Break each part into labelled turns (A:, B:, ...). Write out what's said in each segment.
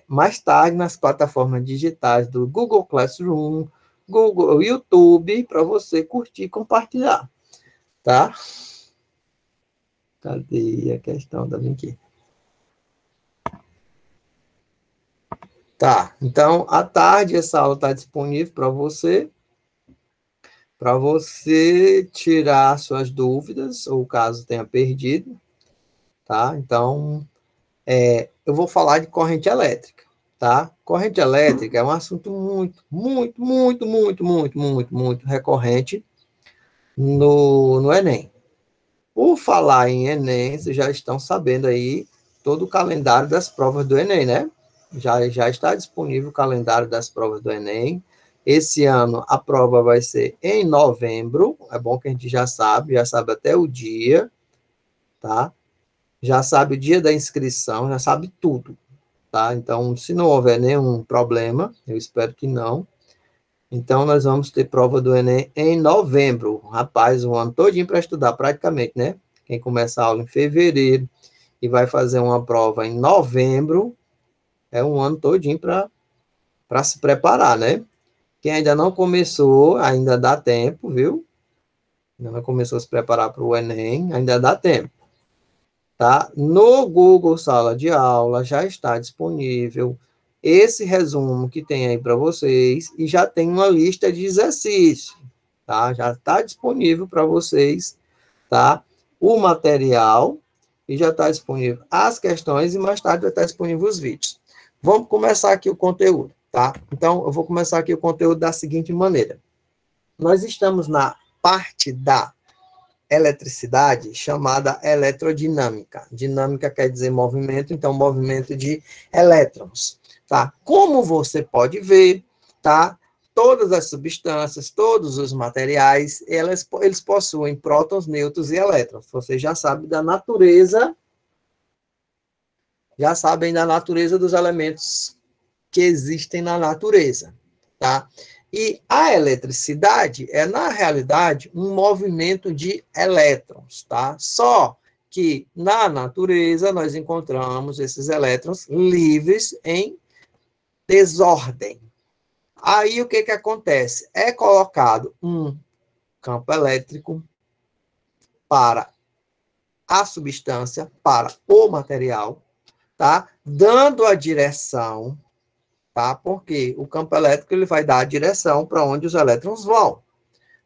A: mais tarde nas plataformas digitais do Google Classroom, Google YouTube, para você curtir e compartilhar, tá? Cadê a questão da aqui? Tá, então, à tarde essa aula está disponível para você tirar suas dúvidas, ou caso tenha perdido, tá? Então, eu vou falar de corrente elétrica, tá? Corrente elétrica é um assunto muito recorrente no Enem. Por falar em Enem, vocês já estão sabendo aí todo o calendário das provas do Enem, né? Já está disponível o calendário das provas do Enem. Esse ano a prova vai ser em novembro. É bom que a gente já sabe até o dia, tá? Já sabe o dia da inscrição, já sabe tudo, tá? Então, se não houver nenhum problema, eu espero que não. Então, nós vamos ter prova do Enem em novembro. Rapaz, um ano todinho para estudar, praticamente, né? Quem começa a aula em fevereiro e vai fazer uma prova em novembro, é um ano todinho para se preparar, né? Quem ainda não começou, ainda dá tempo, viu? Ainda não começou a se preparar para o Enem, ainda dá tempo, tá? No Google Sala de Aula já está disponível esse resumo que tem aí para vocês e já tem uma lista de exercícios, tá? Já está disponível para vocês, tá? O material e já está disponível as questões e mais tarde vai estar disponível os vídeos. Vamos começar aqui o conteúdo, tá? Então, eu vou começar aqui o conteúdo da seguinte maneira. Nós estamos na parte da eletricidade chamada eletrodinâmica. Dinâmica quer dizer movimento, então movimento de elétrons, tá? Como você pode ver, tá? Todas as substâncias, todos os materiais, eles possuem prótons, nêutrons e elétrons. Você já sabe da natureza, já sabem da natureza dos elementos que existem na natureza, tá? E a eletricidade é, na realidade, um movimento de elétrons, tá? Só que na natureza nós encontramos esses elétrons livres em desordem. Aí o que acontece? É colocado um campo elétrico para a substância, para o material, tá? Dando a direção, tá? Porque o campo elétrico ele vai dar a direção para onde os elétrons vão,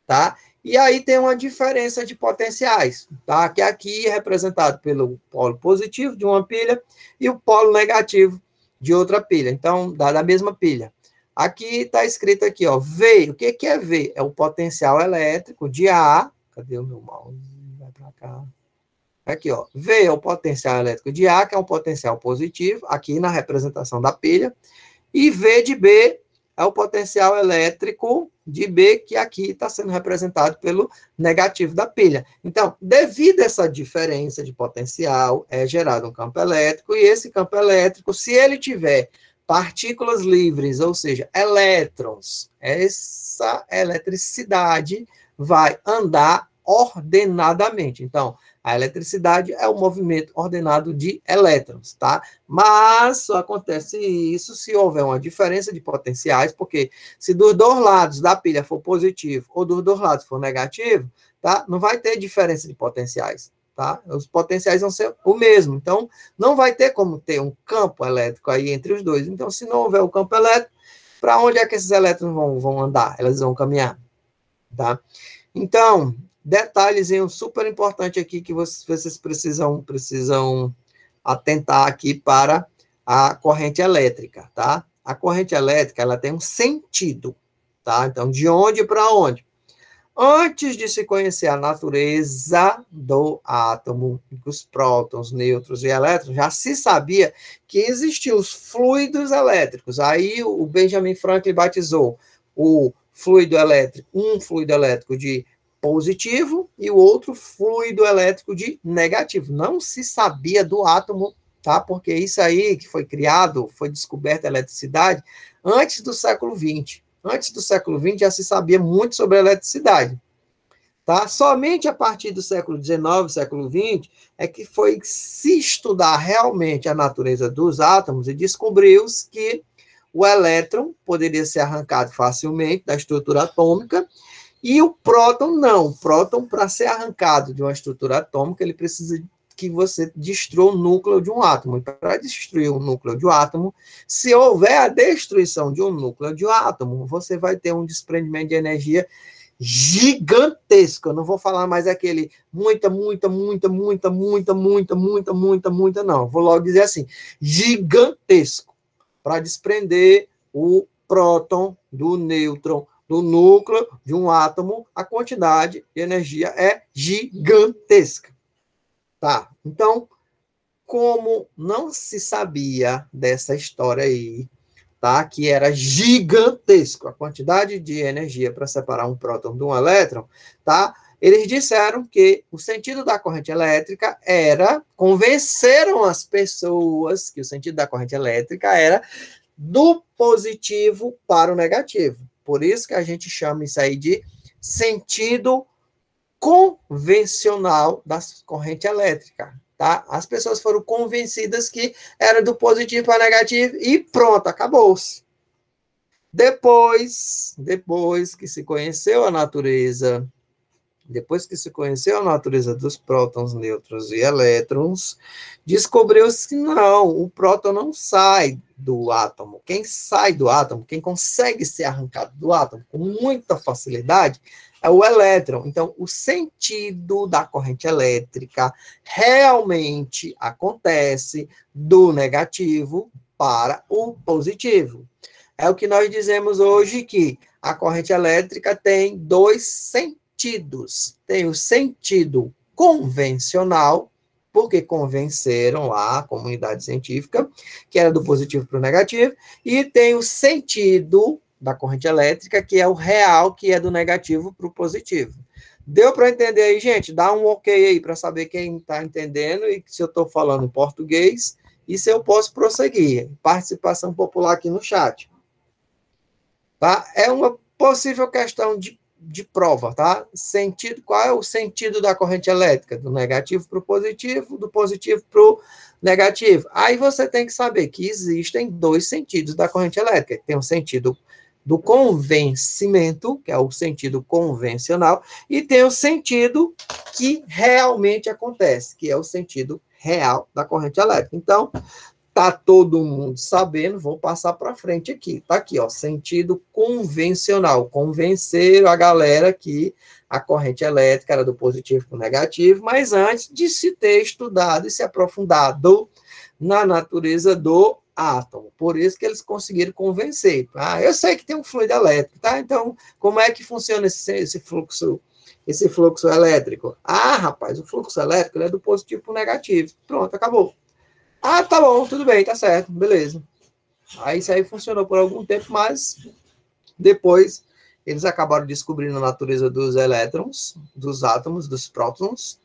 A: tá? E aí tem uma diferença de potenciais, tá? Que aqui é representado pelo polo positivo de uma pilha e o polo negativo de outra pilha. Então, da mesma pilha. Aqui está escrito aqui, ó, V. O que é V? É o potencial elétrico de A. Cadê o meu mouse? Vai para cá. Aqui, ó. V é o potencial elétrico de A, que é um potencial positivo, aqui na representação da pilha. E V de B é o potencial elétrico de B, que aqui está sendo representado pelo negativo da pilha. Então, devido a essa diferença de potencial, é gerado um campo elétrico, e esse campo elétrico, se ele tiver partículas livres, ou seja, elétrons, essa eletricidade vai andar ordenadamente. Então, a eletricidade é o movimento ordenado de elétrons, tá? Mas só acontece isso se houver uma diferença de potenciais, porque se dos dois lados da pilha for positivo ou dos dois lados for negativo, tá? Não vai ter diferença de potenciais, tá? Os potenciais vão ser o mesmo. Então, não vai ter como ter um campo elétrico aí entre os dois. Então, se não houver o campo elétrico, para onde é que esses elétrons vão andar? Elas vão caminhar, tá? Então, detalhezinho super importante aqui que vocês precisam atentar aqui para a corrente elétrica, tá? A corrente elétrica, ela tem um sentido, tá? Então, de onde para onde? Antes de se conhecer a natureza do átomo, os prótons, nêutrons e elétrons, já se sabia que existiam os fluidos elétricos. Aí o Benjamin Franklin batizou o fluido elétrico, um fluido elétrico de positivo e o outro fluido elétrico de negativo. Não se sabia do átomo, tá? Porque isso aí que foi criado, foi descoberta a eletricidade antes do século XX. Antes do século XX já se sabia muito sobre a eletricidade. Tá? Somente a partir do século XIX, século XX, é que foi se estudar realmente a natureza dos átomos e descobriu-se que o elétron poderia ser arrancado facilmente da estrutura atômica e o próton não. O próton, para ser arrancado de uma estrutura atômica, ele precisa que você destrua o núcleo de um átomo. E para destruir o núcleo de um átomo, se houver a destruição de um núcleo de um átomo, você vai ter um desprendimento de energia gigantesco. Eu não vou falar mais aquele muita, não. Vou logo dizer assim, gigantesco, para desprender o próton do nêutron do núcleo de um átomo, a quantidade de energia é gigantesca. Tá? Então, como não se sabia dessa história aí, tá? Que era gigantesco a quantidade de energia para separar um próton de um elétron, tá? Eles disseram que o sentido da corrente elétrica era, convenceram as pessoas que o sentido da corrente elétrica era do positivo para o negativo. Por isso que a gente chama isso aí de sentido convencional da corrente elétrica. Tá? As pessoas foram convencidas que era do positivo para negativo e pronto, acabou-se. Depois que se conheceu a natureza, dos prótons, nêutrons e elétrons, descobriu-se que não, o próton não sai do átomo. Quem sai do átomo, quem consegue ser arrancado do átomo com muita facilidade, é o elétron. Então, o sentido da corrente elétrica realmente acontece do negativo para o positivo. É o que nós dizemos hoje, que a corrente elétrica tem dois sentidos. Tem o sentido convencional, porque convenceram lá a comunidade científica, que era do positivo para o negativo, e tem o sentido da corrente elétrica, que é o real, que é do negativo para o positivo. Deu para entender aí, gente? Dá um ok aí para saber quem está entendendo e se eu estou falando em português e se eu posso prosseguir. Participação popular aqui no chat. Tá? É uma possível questão de prova, tá? Sentido, qual é o sentido da corrente elétrica? Do negativo para o positivo, do positivo para o negativo. Aí você tem que saber que existem dois sentidos da corrente elétrica. Tem o sentido do convencimento, que é o sentido convencional, e tem o sentido que realmente acontece, que é o sentido real da corrente elétrica. Então, tá todo mundo sabendo, vou passar para frente aqui. Tá aqui, ó, sentido convencional. Convenceram a galera que a corrente elétrica era do positivo para o negativo, mas antes de se ter estudado e se aprofundado na natureza do átomo. Por isso que eles conseguiram convencer. Ah, eu sei que tem um fluido elétrico, tá? Então, como é que funciona esse fluxo elétrico? Ah, rapaz, o fluxo elétrico é do positivo para o negativo. Pronto, acabou. Ah, tá bom, tudo bem, tá certo, beleza. Aí isso aí funcionou por algum tempo, mas depois eles acabaram descobrindo a natureza dos elétrons, dos átomos, dos prótons,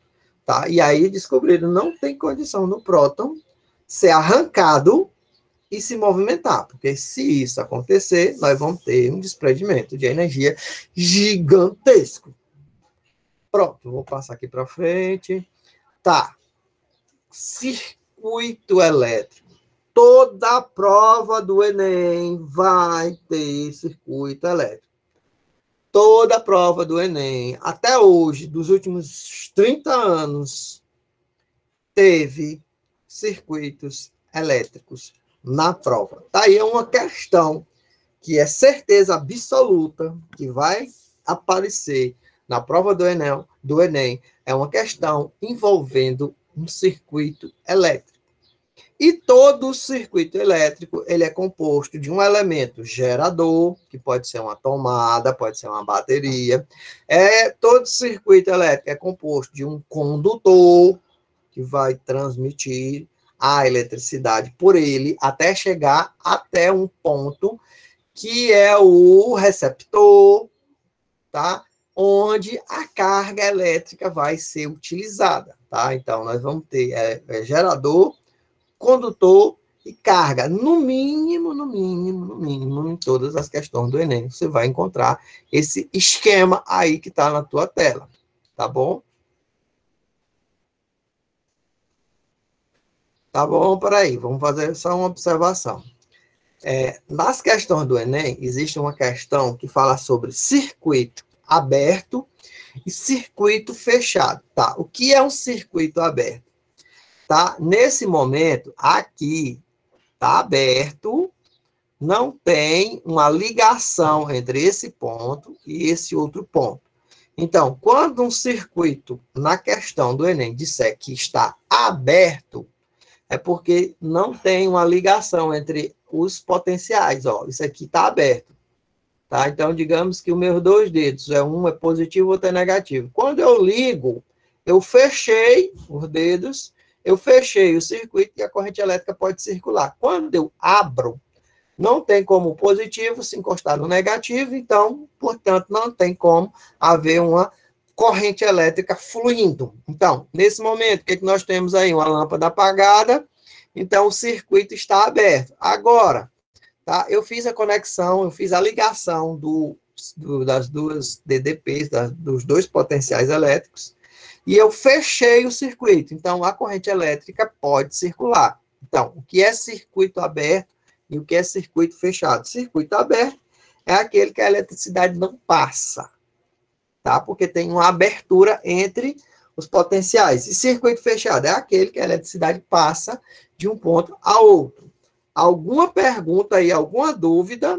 A: tá? E aí descobriram que não tem condição no próton ser arrancado e se movimentar, porque se isso acontecer, nós vamos ter um desprendimento de energia gigantesco. Pronto, vou passar aqui para frente. Tá. Circuito elétrico. Toda a prova do Enem vai ter circuito elétrico. Toda a prova do Enem, até hoje, dos últimos 30 anos, teve circuitos elétricos na prova. Daí é uma questão que é certeza absoluta que vai aparecer na prova do Enem, é uma questão envolvendo um circuito elétrico. E todo circuito elétrico, ele é composto de um elemento gerador, que pode ser uma tomada, pode ser uma bateria. Todo circuito elétrico é composto de um condutor, que vai transmitir a eletricidade por ele até chegar até um ponto que é o receptor, tá? Onde a carga elétrica vai ser utilizada, tá? Então, nós vamos ter gerador, condutor e carga. No mínimo, em todas as questões do Enem, você vai encontrar esse esquema aí que está na tua tela. tá bom? Tá bom, peraí, vamos fazer só uma observação. Nas questões do Enem, existe uma questão que fala sobre circuito aberto e circuito fechado, tá? O que é um circuito aberto? Tá? Nesse momento, aqui, tá aberto, não tem uma ligação entre esse ponto e esse outro ponto. Então, quando um circuito, na questão do Enem, disser que está aberto, é porque não tem uma ligação entre os potenciais. Ó, isso aqui está aberto. Tá? Então, digamos que os meus dois dedos, um é positivo, outro é negativo. Quando eu ligo, eu fechei os dedos, eu fechei o circuito e a corrente elétrica pode circular. Quando eu abro, não tem como o positivo se encostar no negativo, então, portanto, não tem como haver uma corrente elétrica fluindo. Então, nesse momento, o que nós temos aí? Uma lâmpada apagada, então o circuito está aberto. Agora, tá? Eu fiz a conexão, eu fiz a ligação das duas DDPs, dos dois potenciais elétricos, e eu fechei o circuito. Então, a corrente elétrica pode circular. Então, o que é circuito aberto e o que é circuito fechado? Circuito aberto é aquele que a eletricidade não passa, tá? Porque tem uma abertura entre os potenciais. E circuito fechado é aquele que a eletricidade passa de um ponto a outro. Alguma pergunta aí, alguma dúvida?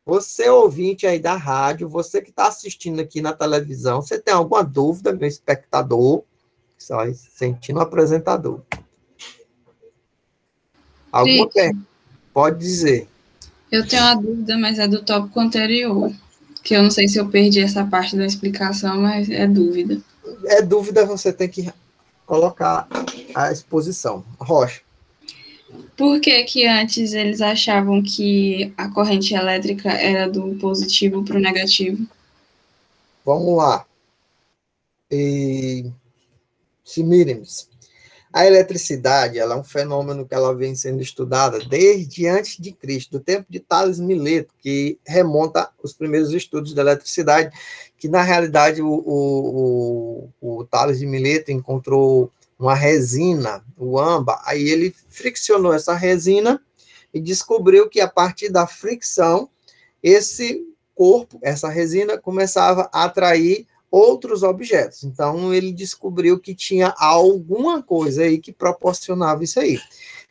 A: Você ouvinte aí da rádio, você que está assistindo aqui na televisão, você tem alguma dúvida, meu espectador? Só sentindo o apresentador. Alguma pergunta? Pode dizer.
B: Eu tenho uma dúvida, mas é do tópico anterior, que eu não sei se eu perdi essa parte da explicação, mas é dúvida.
A: É dúvida, você tem que colocar a exposição. Rocha.
B: Por que que antes eles achavam que a corrente elétrica era do positivo para o negativo?
A: Vamos lá. Simíremes. A eletricidade, ela é um fenômeno que ela vem sendo estudada desde antes de Cristo, do tempo de Tales Mileto, que remonta os primeiros estudos da eletricidade, que na realidade o Tales de Mileto encontrou uma resina, o âmbar, aí ele friccionou essa resina e descobriu que a partir da fricção, esse corpo, essa resina, começava a atrair outros objetos. Então, ele descobriu que tinha alguma coisa aí que proporcionava isso aí.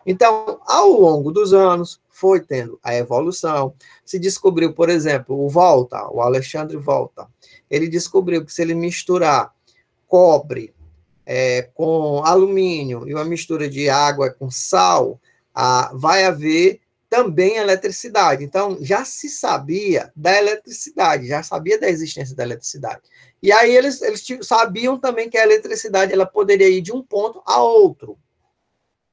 A: Então, ao longo dos anos, foi tendo a evolução. Se descobriu, por exemplo, o Alexandre Volta. Ele descobriu que se ele misturar cobre com alumínio e uma mistura de água com sal, vai haver também eletricidade. Então, já se sabia da eletricidade, já sabia da existência da eletricidade. E aí eles sabiam também que a eletricidade ela poderia ir de um ponto a outro.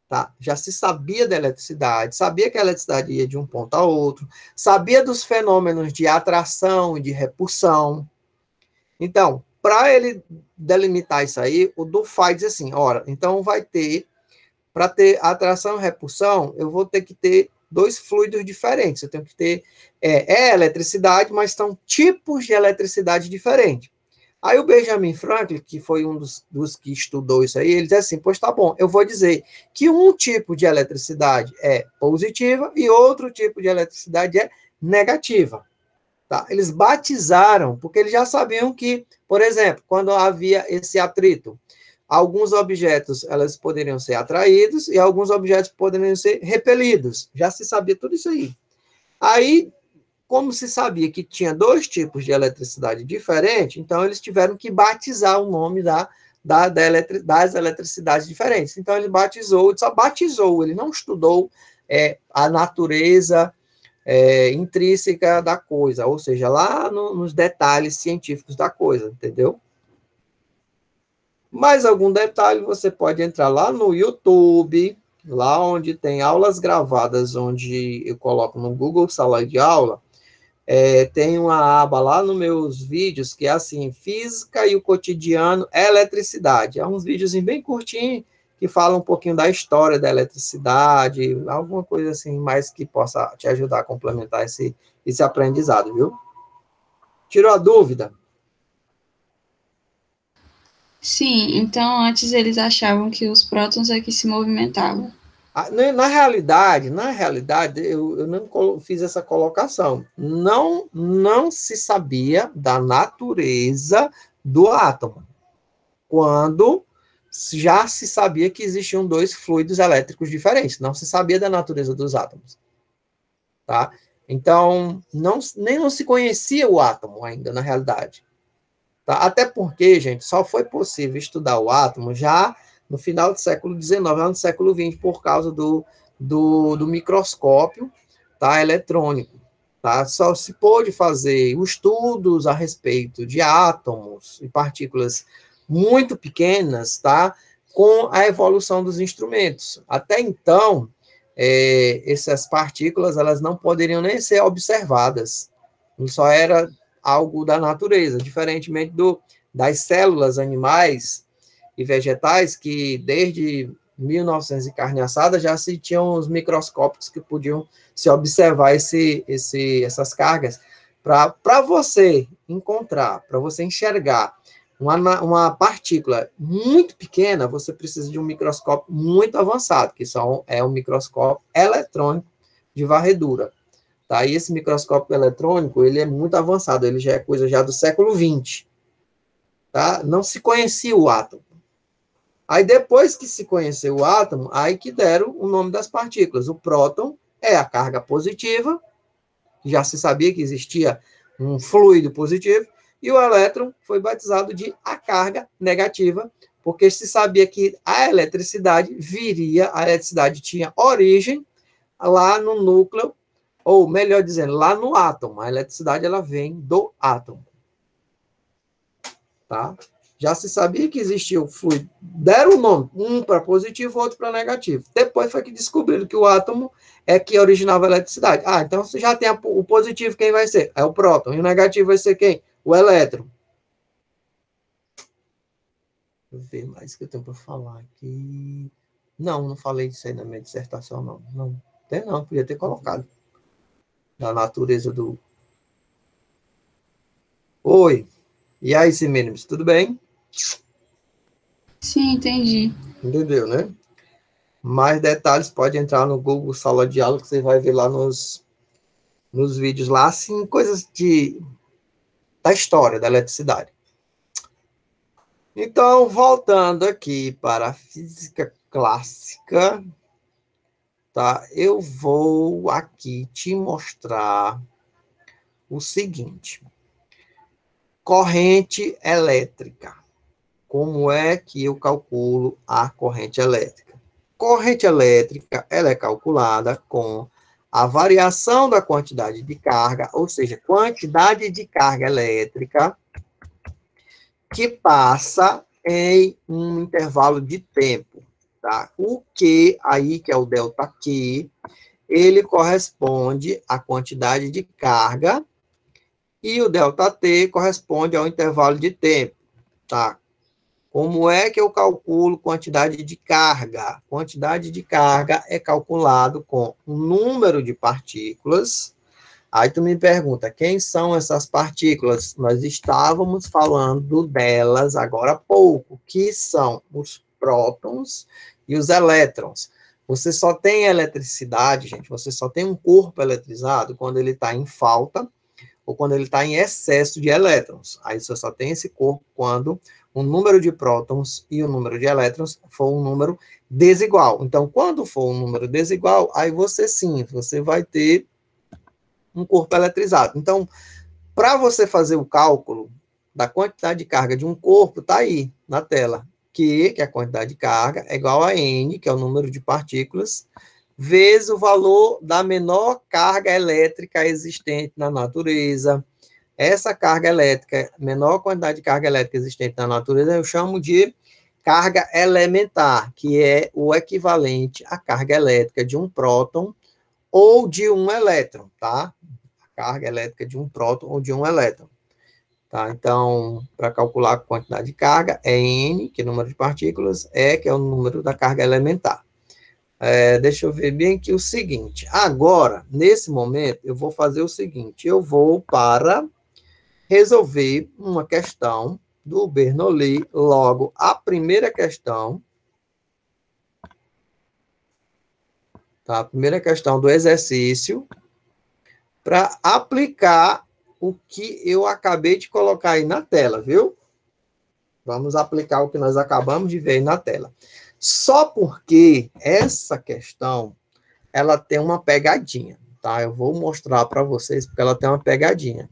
A: Tá? Já se sabia da eletricidade, sabia que a eletricidade ia de um ponto a outro, sabia dos fenômenos de atração e de repulsão. Então, para ele delimitar isso aí, o Dufay diz assim, ora, então vai ter, para ter atração e repulsão, eu vou ter que ter dois fluidos diferentes. Eu tenho que ter eletricidade, mas são tipos de eletricidade diferentes. Aí o Benjamin Franklin, que foi um dos que estudou isso aí, ele diz assim, pois tá bom, eu vou dizer que um tipo de eletricidade é positiva e outro tipo de eletricidade é negativa. Tá? Eles batizaram, porque eles já sabiam que, por exemplo, quando havia esse atrito, alguns objetos elas poderiam ser atraídos e alguns objetos poderiam ser repelidos. Já se sabia tudo isso aí. Aí, como se sabia que tinha dois tipos de eletricidade diferentes, então eles tiveram que batizar o nome das eletricidades diferentes. Então ele batizou, só batizou, ele não estudou a natureza intrínseca da coisa, ou seja, lá nos detalhes científicos da coisa, entendeu? Mais algum detalhe, você pode entrar lá no YouTube, lá onde tem aulas gravadas, onde eu coloco no Google Sala de Aula, tem uma aba lá nos meus vídeos, que é assim, Física e o Cotidiano, Eletricidade. É uns vídeos bem curtinhos, que falam um pouquinho da história da eletricidade, alguma coisa assim, mais que possa te ajudar a complementar esse aprendizado, viu? Tirou a dúvida?
B: Sim, então antes eles achavam que os prótons é que se movimentavam.
A: Na realidade, eu não fiz essa colocação. Não se sabia da natureza do átomo, quando já se sabia que existiam dois fluidos elétricos diferentes. Não se sabia da natureza dos átomos. Tá? Então, nem não se conhecia o átomo ainda, na realidade. Tá? Até porque, gente, só foi possível estudar o átomo já no final do século XIX, lá no século XX, por causa do microscópio, tá, eletrônico. Tá? Só se pôde fazer estudos a respeito de átomos e partículas muito pequenas, tá, com a evolução dos instrumentos. Até então, essas partículas elas não poderiam nem ser observadas. Só era algo da natureza, diferentemente das células animais e vegetais, que desde 1900 e carne assada já se tinham os microscópios que podiam se observar essas cargas. Para você encontrar, para você enxergar uma partícula muito pequena, você precisa de um microscópio muito avançado, que é um microscópio eletrônico de varredura. Tá? E esse microscópio eletrônico, ele é muito avançado, ele já é coisa já do século XX. Tá? Não se conhecia o átomo. Aí, depois que se conheceu o átomo, aí que deram o nome das partículas. O próton é a carga positiva, já se sabia que existia um fluido positivo, e o elétron foi batizado de a carga negativa, porque se sabia que a eletricidade tinha origem lá no núcleo, ou melhor dizendo, lá no átomo. A eletricidade ela vem do átomo. Tá? Já se sabia que existia o fluido. Deram o nome, um para positivo, outro para negativo. Depois foi que descobriram que o átomo é que originava a eletricidade. Então você já tem o positivo, quem vai ser? É o próton. E o negativo vai ser quem? O elétron. Deixa eu ver mais que eu tenho para falar aqui. Não falei disso aí na minha dissertação, não. Não, podia ter colocado. Da natureza do... Oi. E aí, Simênides, tudo bem?
B: Sim, entendi.
A: Entendeu, né? Mais detalhes, pode entrar no Google Sala de Aula, que você vai ver lá nos vídeos lá, assim, coisas da história da eletricidade. Então, voltando aqui para a física clássica, tá? Eu vou aqui te mostrar o seguinte. Corrente elétrica. Como é que eu calculo a corrente elétrica? Corrente elétrica, ela é calculada com a variação da quantidade de carga, ou seja, quantidade de carga elétrica que passa em um intervalo de tempo, tá? O Q aí, que é o delta Q, ele corresponde à quantidade de carga e o delta T corresponde ao intervalo de tempo, tá? Como é que eu calculo quantidade de carga? Quantidade de carga é calculado com o número de partículas. Aí tu me pergunta, quem são essas partículas? Nós estávamos falando delas agora há pouco, que são os prótons e os elétrons. Você só tem eletricidade, gente, você só tem um corpo eletrizado quando ele está em falta ou quando ele está em excesso de elétrons. Aí você só tem esse corpo quando o número de prótons e o número de elétrons for um número desigual. Então, quando for um número desigual, aí você vai ter um corpo eletrizado. Então, para você fazer o cálculo da quantidade de carga de um corpo, está aí na tela. Que é a quantidade de carga, é igual a N, que é o número de partículas, vezes o valor da menor carga elétrica existente na natureza. Essa carga elétrica, menor quantidade de carga elétrica existente na natureza, eu chamo de carga elementar, que é o equivalente à carga elétrica de um próton ou de um elétron, tá? A carga elétrica de um próton ou de um elétron. Tá? Então, para calcular a quantidade de carga, é N, que é o número de partículas, E, que é o número da carga elementar. Deixa eu ver bem aqui o seguinte. Agora, nesse momento, eu vou fazer o seguinte. Eu vou para resolver uma questão do Bernoulli. Logo, a primeira questão, tá? A primeira questão do exercício, para aplicar o que eu acabei de colocar aí na tela, viu? Vamos aplicar o que nós acabamos de ver aí na tela. Só porque essa questão, ela tem uma pegadinha, tá? Eu vou mostrar para vocês, porque ela tem uma pegadinha,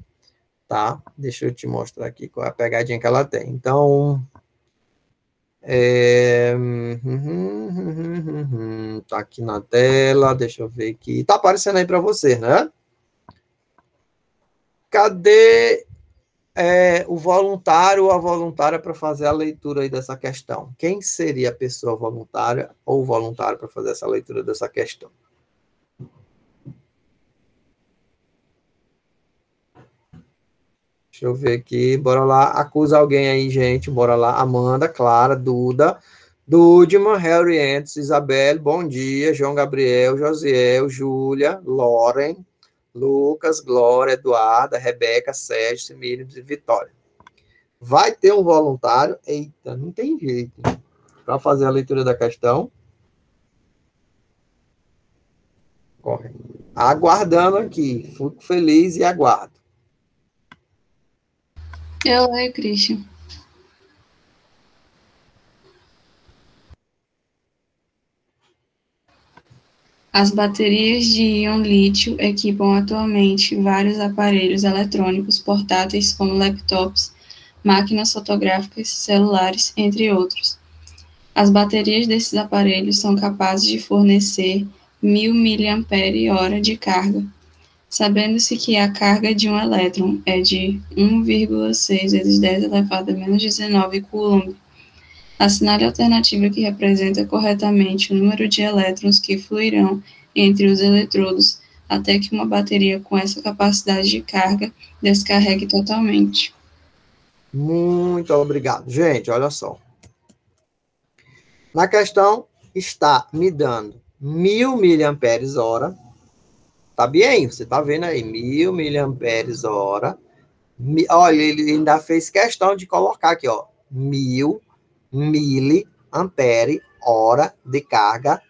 A: tá? Deixa eu te mostrar aqui qual é a pegadinha que ela tem. Então, tá aqui na tela, deixa eu ver aqui. Tá aparecendo aí para você, né? Cadê o voluntário ou a voluntária para fazer a leitura aí dessa questão? Quem seria a pessoa voluntária ou voluntário para fazer essa leitura dessa questão? Deixa eu ver aqui, bora lá, acusa alguém aí, gente, bora lá, Amanda, Clara, Duda, Dudman, Harry Entes, Isabelle, bom dia, João Gabriel, Josiel, Júlia, Loren, Lucas, Glória, Eduarda, Rebeca, Sérgio, Simílio e Vitória. Vai ter um voluntário, eita, não tem jeito, para fazer a leitura da questão. Corre. Aguardando aqui, fico feliz e aguardo.
B: Eu leio, Christian. As baterias de íon lítio equipam atualmente vários aparelhos eletrônicos portáteis como laptops, máquinas fotográficas, celulares, entre outros. As baterias desses aparelhos são capazes de fornecer 1000 mAh de carga. Sabendo-se que a carga de um elétron é de 1,6 vezes 10 elevado a menos 19 coulomb, assinale a alternativa que representa corretamente o número de elétrons que fluirão entre os eletrodos até que uma bateria com essa capacidade de carga descarregue totalmente.
A: Muito obrigado. Gente, olha só. Na questão, está me dando 1000 mAh. Tá bem? Você tá vendo aí, 1000 mAh. Olha, ele ainda fez questão de colocar aqui, ó, 1000 mAh de carga.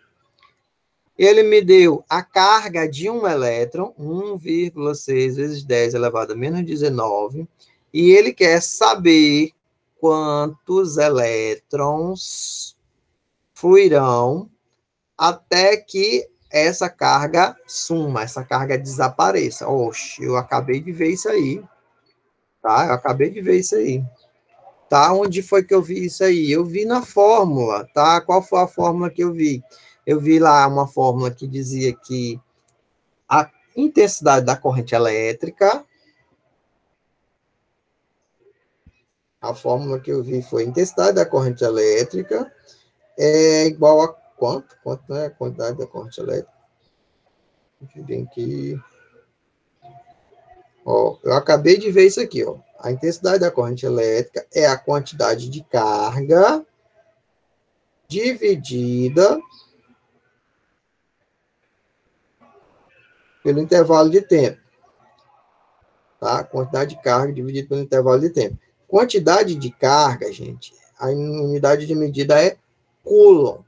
A: Ele me deu a carga de um elétron, 1,6 vezes 10 elevado a menos 19, e ele quer saber quantos elétrons fluirão até que essa carga suma, essa carga desapareça. Oxe, eu acabei de ver isso aí, tá? Eu acabei de ver isso aí. Tá? Onde foi que eu vi isso aí? Eu vi na fórmula, tá? Qual foi a fórmula que eu vi? Eu vi lá uma fórmula que dizia que a intensidade da corrente elétrica, a fórmula que eu vi foi a intensidade da corrente elétrica é igual a quanto? Quanto é a quantidade da corrente elétrica? Tem que... Ó, eu acabei de ver isso aqui, ó. A intensidade da corrente elétrica é a quantidade de carga dividida pelo intervalo de tempo. Tá? Quantidade de carga dividida pelo intervalo de tempo. Quantidade de carga, gente, a unidade de medida é Coulomb.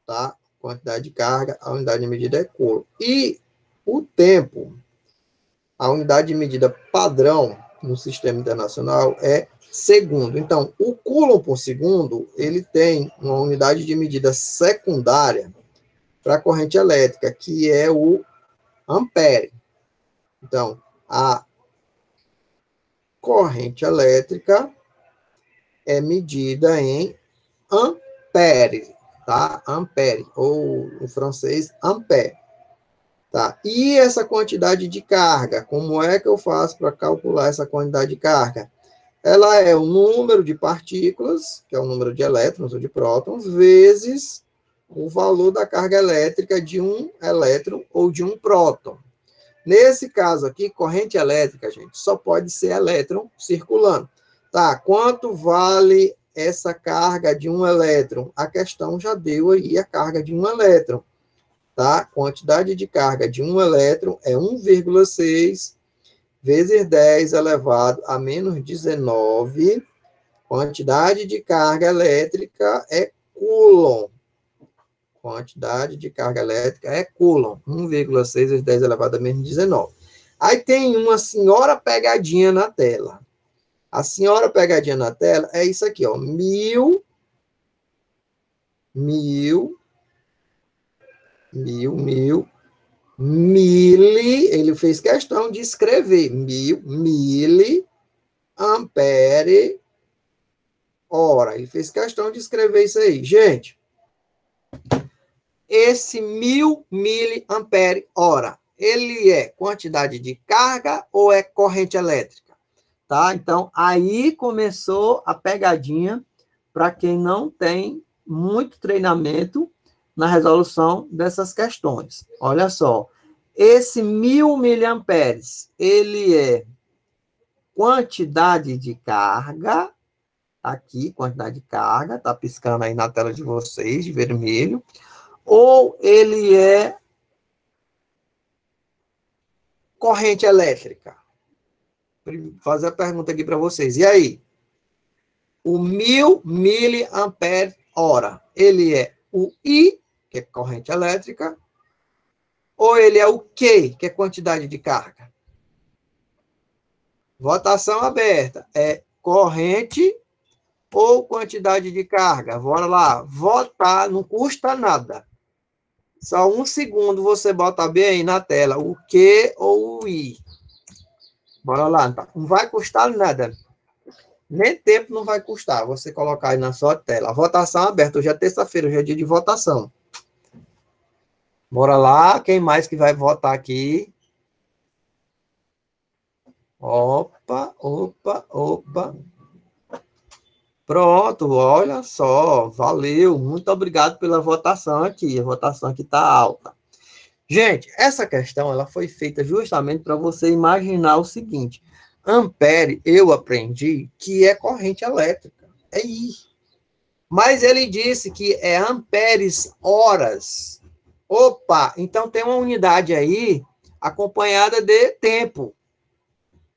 A: Tá? Quantidade de carga, a unidade de medida é Coulomb. E o tempo, a unidade de medida padrão no sistema internacional é segundo. Então, o Coulomb por segundo, ele tem uma unidade de medida secundária para a corrente elétrica, que é o ampere. Então, a corrente elétrica é medida em ampere, tá? Ampere, ou em francês, ampere. Tá? E essa quantidade de carga, como é que eu faço para calcular essa quantidade de carga? Ela é o número de partículas, que é o número de elétrons ou de prótons, vezes o valor da carga elétrica de um elétron ou de um próton. Nesse caso aqui, corrente elétrica, gente, só pode ser elétron circulando. Tá, quanto vale essa carga de um elétron? A questão já deu aí a carga de um elétron. Tá? Quantidade de carga de um elétron é 1,6 vezes 10 elevado a menos 19 Quantidade de carga elétrica é Coulomb. Quantidade de carga elétrica é Coulomb. 1,6 vezes 10 elevado a menos 19. Aí tem uma senhora pegadinha na tela. A senhora pegadinha na tela é isso aqui, ó. Mil, ele fez questão de escrever miliampere hora. Ele fez questão de escrever isso aí. Gente, esse 1000 miliampere hora, ele é quantidade de carga ou é corrente elétrica? Tá? Então, aí começou a pegadinha para quem não tem muito treinamento na resolução dessas questões. Olha só, esse 1000 miliamperes, ele é quantidade de carga, aqui, quantidade de carga, tá piscando aí na tela de vocês, de vermelho, ou ele é corrente elétrica? Vou fazer a pergunta aqui para vocês. E aí? O 1000 miliampere hora, ele é o I, que é corrente elétrica, ou ele é o Q, que é quantidade de carga? Votação aberta. É corrente ou quantidade de carga? Bora lá. Votar não custa nada. Só 1 segundo você bota bem aí na tela o Q ou o I. Bora lá. Não vai custar nada. Nem tempo não vai custar você colocar aí na sua tela. A votação aberta. Hoje é terça-feira, hoje é dia de votação. Bora lá. Quem mais que vai votar aqui? Opa. Pronto, olha só. Valeu. Muito obrigado pela votação aqui. A votação aqui está alta. Gente, essa questão ela foi feita justamente para você imaginar o seguinte. Ampere, eu aprendi que é corrente elétrica. É isso. Mas ele disse que é amperes horas. Opa, então tem uma unidade aí acompanhada de tempo.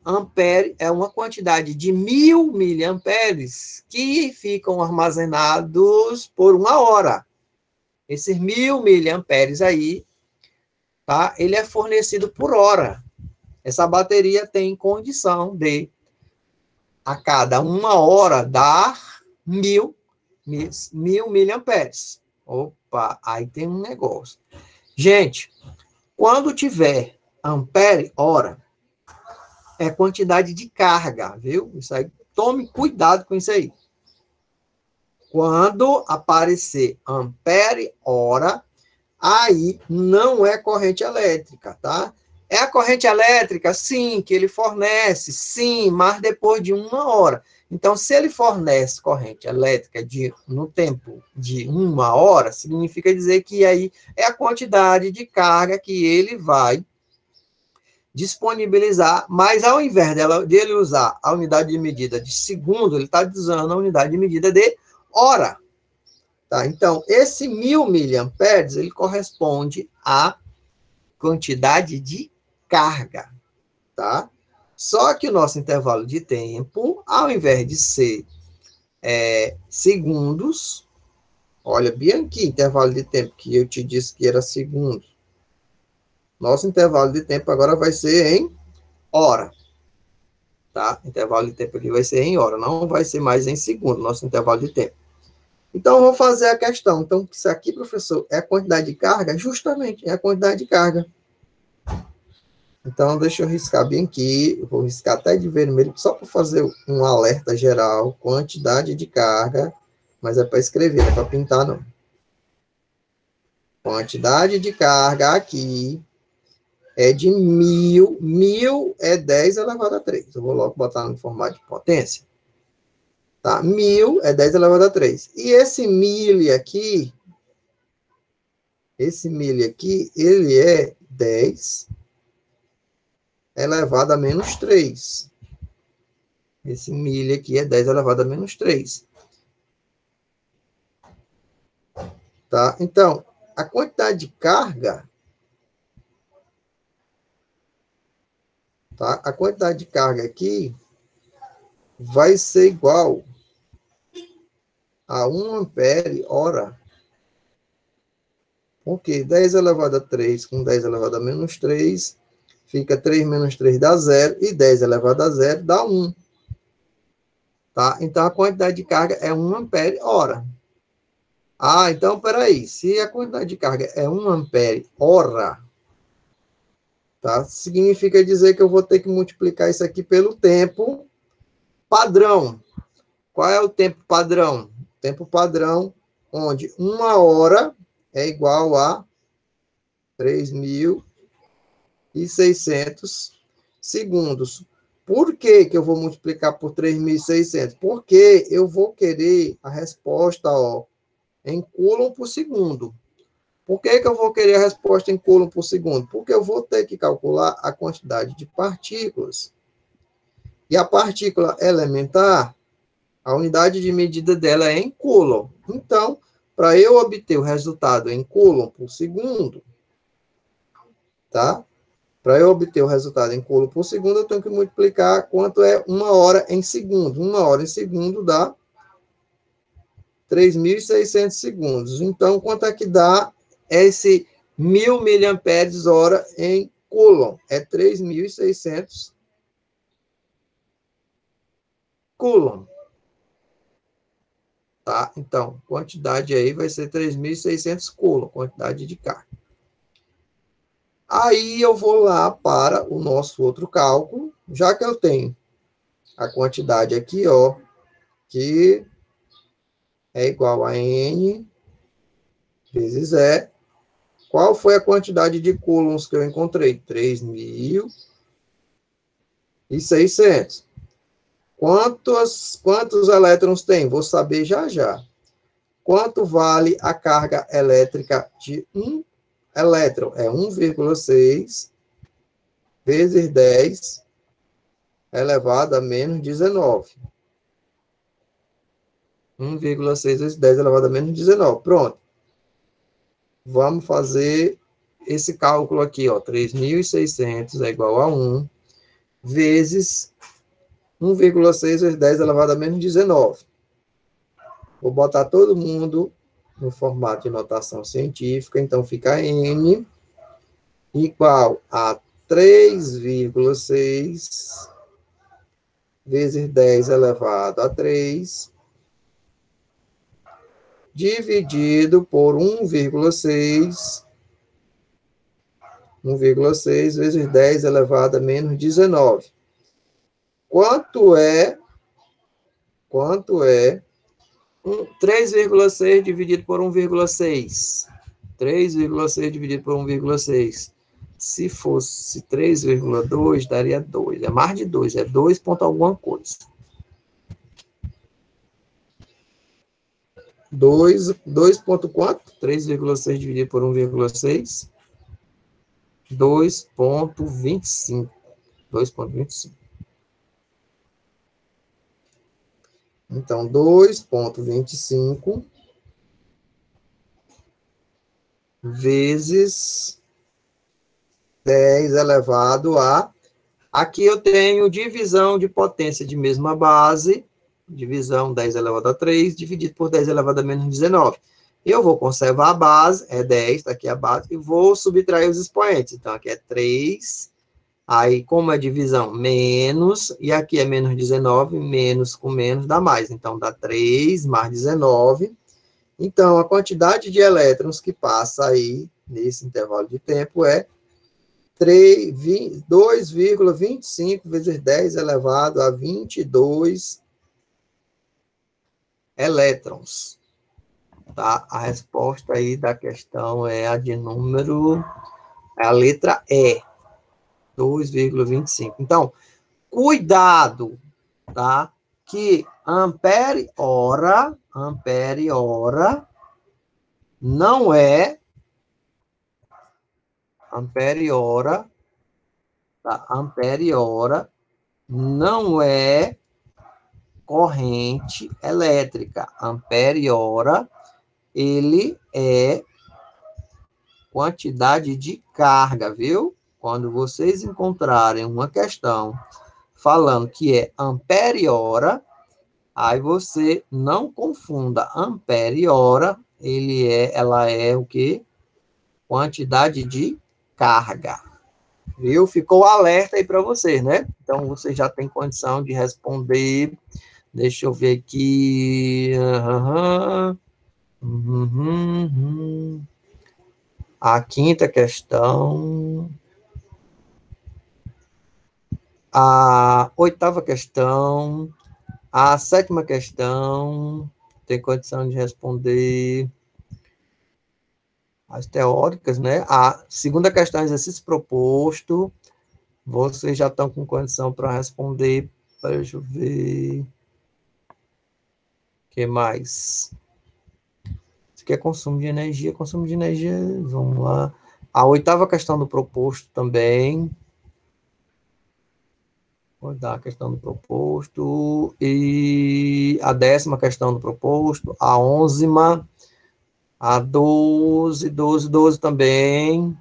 A: Ampere é uma quantidade de 1000 miliamperes que ficam armazenados por 1 hora. Esses 1000 miliamperes aí, tá? Ele é fornecido por hora. Essa bateria tem condição de, a cada 1 hora, dar 1000 miliamperes. Opa, aí tem um negócio. Gente, quando tiver ampere hora, é quantidade de carga, viu? Isso aí, tome cuidado com isso aí. Quando aparecer ampere hora, aí não é corrente elétrica, tá? É a corrente elétrica, sim, que ele fornece, sim, mas depois de 1 hora. Então, se ele fornece corrente elétrica no tempo de 1 hora, significa dizer que aí é a quantidade de carga que ele vai disponibilizar, mas ao invés dele usar a unidade de medida de segundo, ele está usando a unidade de medida de hora. Tá? Então, esse 1000 miliamperes, ele corresponde à quantidade de carga. Tá? Só que o nosso intervalo de tempo, ao invés de ser segundos, olha bem aqui, intervalo de tempo, que eu te disse que era segundos. Nosso intervalo de tempo agora vai ser em hora. Tá? Intervalo de tempo aqui vai ser em hora, não vai ser mais em segundo, nosso intervalo de tempo. Então, eu vou fazer a questão. Então, isso aqui, professor, é a quantidade de carga? Justamente, é a quantidade de carga. Então, deixa eu riscar bem aqui. Eu vou riscar até de vermelho, só para fazer um alerta geral. Quantidade de carga, mas é para escrever, não é para pintar, não. Quantidade de carga aqui é de 1000. 1000 é 10 elevado a 3. Eu vou logo botar no formato de potência. Tá? 1000 é 10 elevado a 3. E esse milli aqui, ele é 10 elevado a menos 3. Esse milli aqui é 10 elevado a menos 3. Tá? Então, a quantidade de carga, tá? A quantidade de carga aqui vai ser igual a 1 ampere hora. Porque 10 elevado a 3 com 10 elevado a menos 3, fica 3 menos 3 dá 0, e 10 elevado a 0 dá 1. Tá? Então, a quantidade de carga é 1 ampere hora. Ah, então, peraí. Se a quantidade de carga é 1 ampere hora, tá? Significa dizer que eu vou ter que multiplicar isso aqui pelo tempo padrão. Qual é o tempo padrão? Tempo padrão, onde 1 hora é igual a 3.600 segundos. Por que que eu vou multiplicar por 3.600? Porque eu vou querer a resposta, ó, em coulomb por segundo. Por que que eu vou querer a resposta em coulomb por segundo? Porque eu vou ter que calcular a quantidade de partículas. E a partícula elementar, a unidade de medida dela é em coulomb. Então, para eu obter o resultado em coulomb por segundo, tá? Para eu obter o resultado em coulomb por segundo, eu tenho que multiplicar quanto é 1 hora em segundo. 1 hora em segundo dá 3.600 segundos. Então, quanto é que dá esse 1.000 miliamperes hora em coulomb? É 3.600 coulomb. Tá? Então, quantidade aí vai ser 3.600 coulomb, quantidade de carga. Aí eu vou lá para o nosso outro cálculo, já que eu tenho a quantidade aqui, ó, que é igual a N vezes E. Qual foi a quantidade de coulombs que eu encontrei? 3.600. Quantos elétrons tem? Vou saber já já. Quanto vale a carga elétrica de um elétron? É 1,6 vezes 10 elevado a menos 19. 1,6 vezes 10 elevado a menos 19. Pronto. Vamos fazer esse cálculo aqui, ó. 3.600 é igual a 1 vezes 1,6 vezes 10 elevado a menos 19. Vou botar todo mundo no formato de notação científica, então fica N igual a 3,6 vezes 10 elevado a 3, dividido por 1,6 vezes 10 elevado a menos 19. Quanto é 3,6 dividido por 1,6? 3,6 dividido por 1,6. Se fosse 3,2, daria 2. É mais de 2, é 2 ponto alguma coisa. 2 ponto quanto? 3,6 dividido por 1,6. 2,25. 2,25. Então, 2,25 vezes 10 elevado a... Aqui eu tenho divisão de potência de mesma base, divisão 10 elevado a 3, dividido por 10 elevado a menos 19. Eu vou conservar a base, é 10, está aqui a base, e vou subtrair os expoentes. Então, aqui é 3, aí, como é divisão, menos, e aqui é menos 19, menos com menos dá mais. Então, dá 3 mais 19. Então, a quantidade de elétrons que passa aí, nesse intervalo de tempo, é 2,25 vezes 10 elevado a 22 elétrons. Tá? A resposta aí da questão é a de número... É a letra E. 2,25. Então, cuidado, tá? Que ampere hora não é ampere hora, tá? Ampere hora não é corrente elétrica. Ampere hora ele é quantidade de carga, viu? Quando vocês encontrarem uma questão falando que é ampere hora, Aí você não confunda ampere e hora, ela é o quê? Quantidade de carga. Viu? Ficou alerta aí para você, né? Então, você já tem condição de responder. Deixa eu ver aqui. A quinta questão. A oitava questão. A sétima questão. Tem condição de responder. As teóricas, né? A segunda questão, exercício proposto. Vocês já estão com condição para responder. Deixa eu ver. O que mais? Isso aqui é consumo de energia. Consumo de energia, vamos lá. A oitava questão do proposto também. Vou dar a questão do proposto. E a 10ª questão do proposto. A 11ª. A 12 também.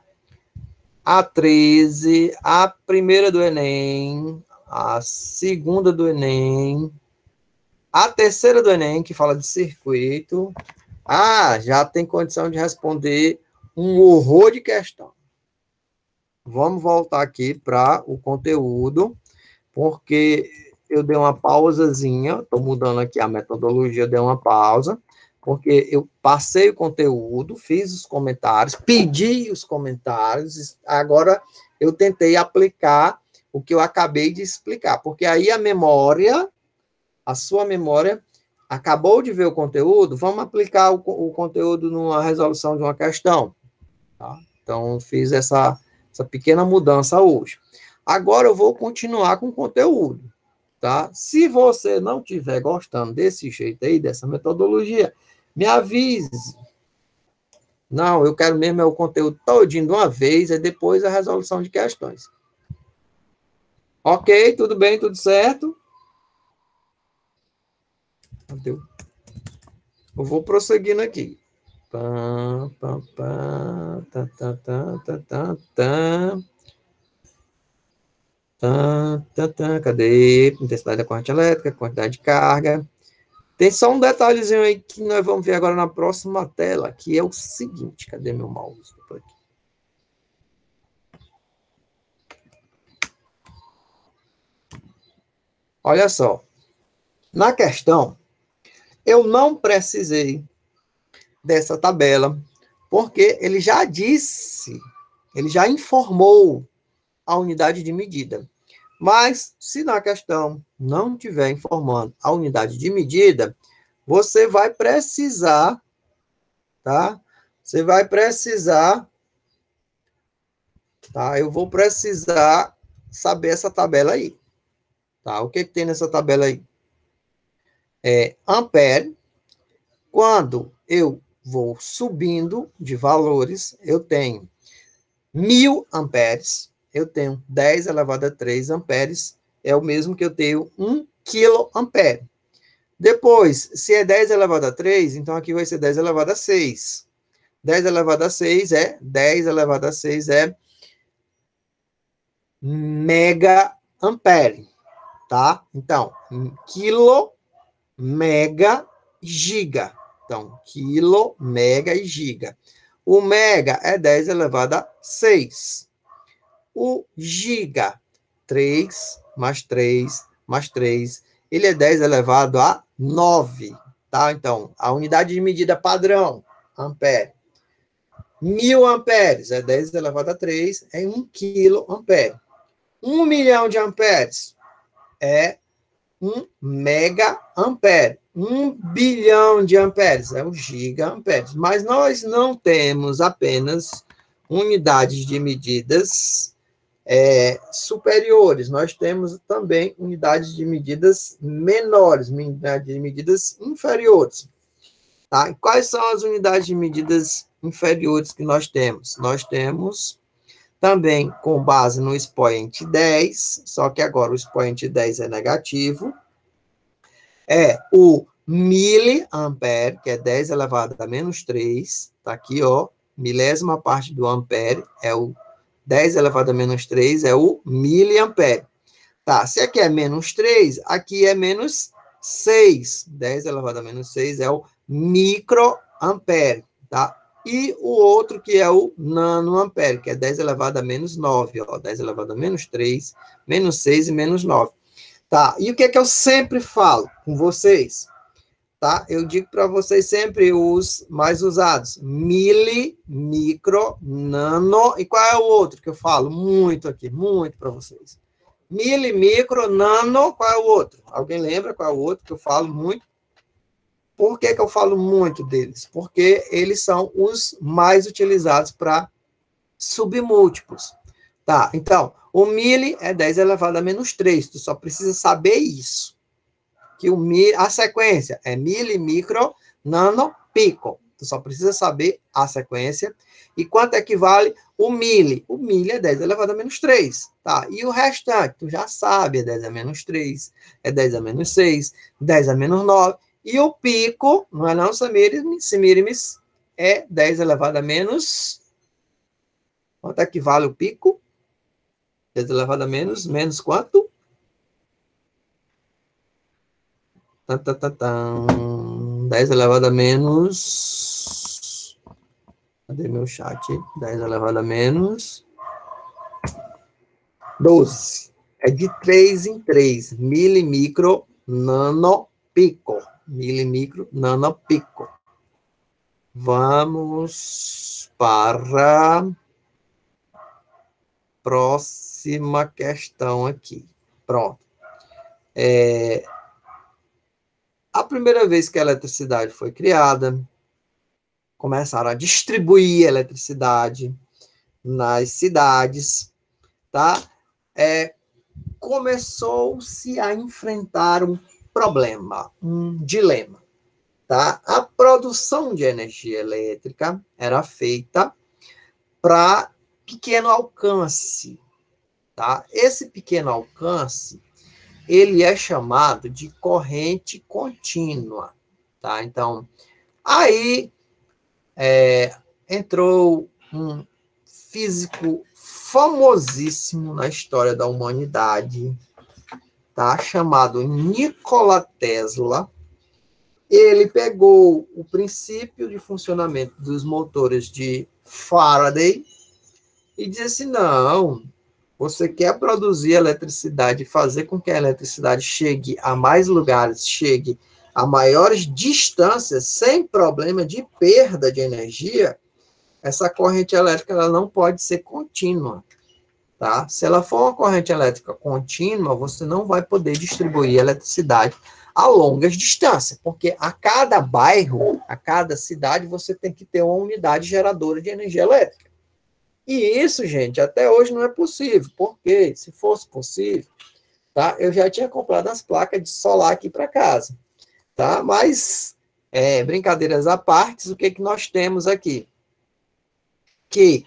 A: A 13, a primeira do Enem, a segunda do Enem, a terceira do Enem, que fala de circuito. Já tem condição de responder um horror de questão. Vamos voltar aqui para o conteúdo, porque eu dei uma pausazinha, estou mudando aqui a metodologia, dei uma pausa, porque eu passei o conteúdo, fiz os comentários, pedi os comentários, agora eu tentei aplicar o que eu acabei de explicar, porque aí a sua memória, acabou de ver o conteúdo, vamos aplicar o conteúdo numa resolução de uma questão. Tá? Então, fiz essa pequena mudança hoje. Agora eu vou continuar com o conteúdo. Tá? Se você não estiver gostando desse jeito aí, dessa metodologia, me avise. Não, eu quero mesmo o conteúdo todinho de uma vez, e depois a resolução de questões. Ok, tudo bem, tudo certo? Eu vou prosseguindo aqui. Cadê? Intensidade da corrente elétrica, quantidade de carga. Tem só um detalhezinho aí que nós vamos ver agora na próxima tela, que é o seguinte. Cadê meu mouse? Por aqui. Olha só. Na questão, eu não precisei dessa tabela, porque ele já disse, ele já informou a unidade de medida. Mas, se na questão não estiver informando a unidade de medida, você vai precisar, tá? Você vai precisar, tá? Eu vou precisar saber essa tabela aí, tá? O que tem nessa tabela aí? Ampere. Quando eu vou subindo de valores, eu tenho 1000 amperes, eu tenho 10 elevado a 3 amperes, é o mesmo que eu tenho 1 quiloampere. Depois, se é 10 elevado a 3, então aqui vai ser 10 elevado a 6. 10 elevado a 6 é 10 elevado a 6 é mega ampere, tá? Então, quilo, mega, giga. Então, quilo, mega e giga. O mega é 10 elevado a 6. O giga, 3 mais 3 mais 3, ele é 10 elevado a 9, tá? Então, a unidade de medida padrão, ampere. 1000 amperes é 10 elevado a 3, é 1 quiloampere. 1 milhão de amperes é 1 mega ampere. 1 bilhão de amperes é um gigaamperes. Mas nós não temos apenas unidades de medidas superiores, nós temos também unidades de medidas menores, unidades de medidas inferiores. Tá? E quais são as unidades de medidas inferiores que nós temos? Nós temos também com base no expoente 10, só que agora o expoente 10 é negativo, é o miliampere, que é 10 elevado a menos 3, tá aqui, ó, milésima parte do ampere, é o 10 elevado a menos 3 é o miliampere. Tá, se aqui é menos 3, aqui é menos 6. 10 elevado a menos 6 é o microampere, tá? E o outro que é o nanoampere, que é 10 elevado a menos 9, ó, 10 elevado a menos 3, menos 6 e menos 9. Tá, e o que é que eu sempre falo com vocês? Tá? Eu digo para vocês sempre os mais usados, mili, micro, nano, e qual é o outro que eu falo muito aqui, muito para vocês? Mili, micro, nano, qual é o outro? Alguém lembra qual é o outro que eu falo muito? Por que que eu falo muito deles? Porque eles são os mais utilizados para submúltiplos. Tá, então, o mili é 10 elevado a menos 3, tu só precisa saber isso. Que a sequência é mili, micro, nano, pico. Tu só precisa saber a sequência. E quanto equivale o mili? O mili é 10 elevado a menos 3. Tá? E o restante, tu já sabe, é 10 a menos 3, é 10 a menos 6, 10 a menos 9. E o pico, não é não, Semírimes, é 10 elevado a menos... Quanto equivale o pico? 10 elevado a menos, menos quanto? 10 elevado a menos... Cadê meu chat? 10 elevado a menos... 12. É de 3 em 3. Milimicro, nanopico. Milimicro, nanopico. Vamos para a próxima questão aqui. Pronto. A primeira vez que a eletricidade foi criada, começaram a distribuir eletricidade nas cidades, tá? Começou-se a enfrentar um problema, um dilema, tá? A produção de energia elétrica era feita para pequeno alcance, tá? Esse pequeno alcance, ele é chamado de corrente contínua, tá? Então, aí entrou um físico famosíssimo na história da humanidade, tá? Chamado Nikola Tesla. Ele pegou o princípio de funcionamento dos motores de Faraday e disse assim, não, você quer produzir eletricidade, fazer com que a eletricidade chegue a mais lugares, chegue a maiores distâncias, sem problema de perda de energia, essa corrente elétrica ela não pode ser contínua. Tá? Se ela for uma corrente elétrica contínua, você não vai poder distribuir eletricidade a longas distâncias, porque a cada bairro, a cada cidade, você tem que ter uma unidade geradora de energia elétrica. E isso, gente, até hoje não é possível, porque se fosse possível, tá? Eu já tinha comprado as placas de solar aqui para casa, tá? Mas, brincadeiras à parte, o que que nós temos aqui? Que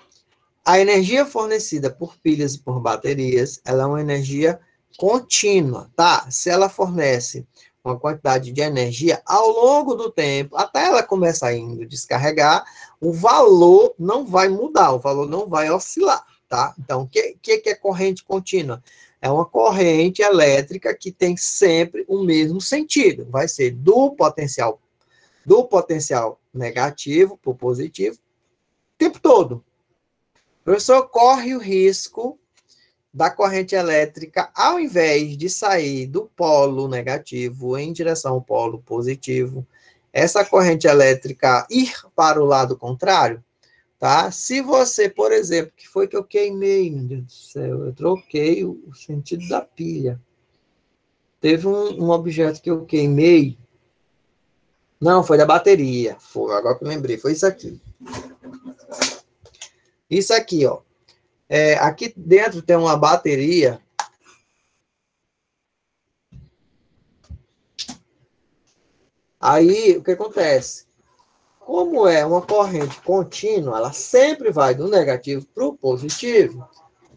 A: a energia fornecida por pilhas e por baterias, ela é uma energia contínua, tá? Se ela fornece uma quantidade de energia ao longo do tempo, até ela começar a descarregar, o valor não vai mudar, o valor não vai oscilar, tá? Então, o que é corrente contínua? É uma corrente elétrica que tem sempre o mesmo sentido, vai ser do potencial negativo para o positivo, o tempo todo. O professor corre o risco da corrente elétrica, ao invés de sair do polo negativo em direção ao polo positivo, essa corrente elétrica ir para o lado contrário, tá? Se você, por exemplo, que foi que eu queimei, meu Deus do céu, eu troquei o sentido da pilha. Teve um objeto que eu queimei, não, foi da bateria, foi, agora que eu lembrei, foi isso aqui. Isso aqui, ó. Aqui dentro tem uma bateria. Aí, o que acontece? Como é uma corrente contínua, ela sempre vai do negativo para o positivo.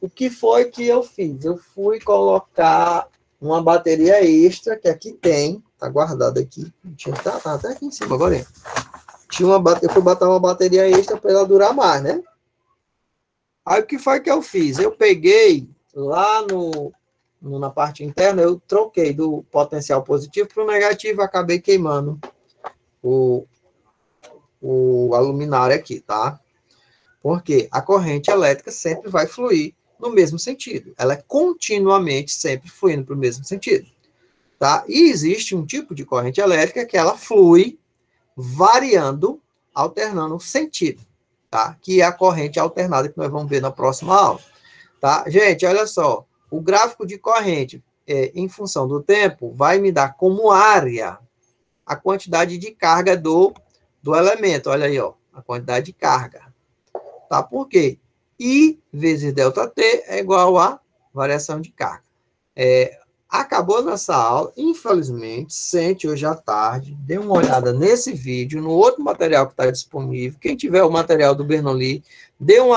A: O que foi que eu fiz? Eu fui colocar uma bateria extra, que aqui tem, tá guardada aqui. Tá até aqui em cima agora. Eu fui botar uma bateria extra para ela durar mais, né? Aí o que foi que eu fiz? Eu peguei lá na parte interna, eu troquei do potencial positivo para o negativo, acabei queimando o a luminária aqui, tá? Porque a corrente elétrica sempre vai fluir no mesmo sentido. Ela é continuamente sempre fluindo para o mesmo sentido, tá? E existe um tipo de corrente elétrica que ela flui variando, alternando o sentido, tá? Que é a corrente alternada que nós vamos ver na próxima aula, tá? Gente, olha só, o gráfico de corrente em função do tempo vai me dar como área a quantidade de carga do elemento, olha aí, ó, a quantidade de carga, tá? Por quê? I vezes ΔT é igual a variação de carga. Acabou nossa aula, infelizmente, sente hoje à tarde, dê uma olhada nesse vídeo, no outro material que está disponível, quem tiver o material do Bernoulli, dê uma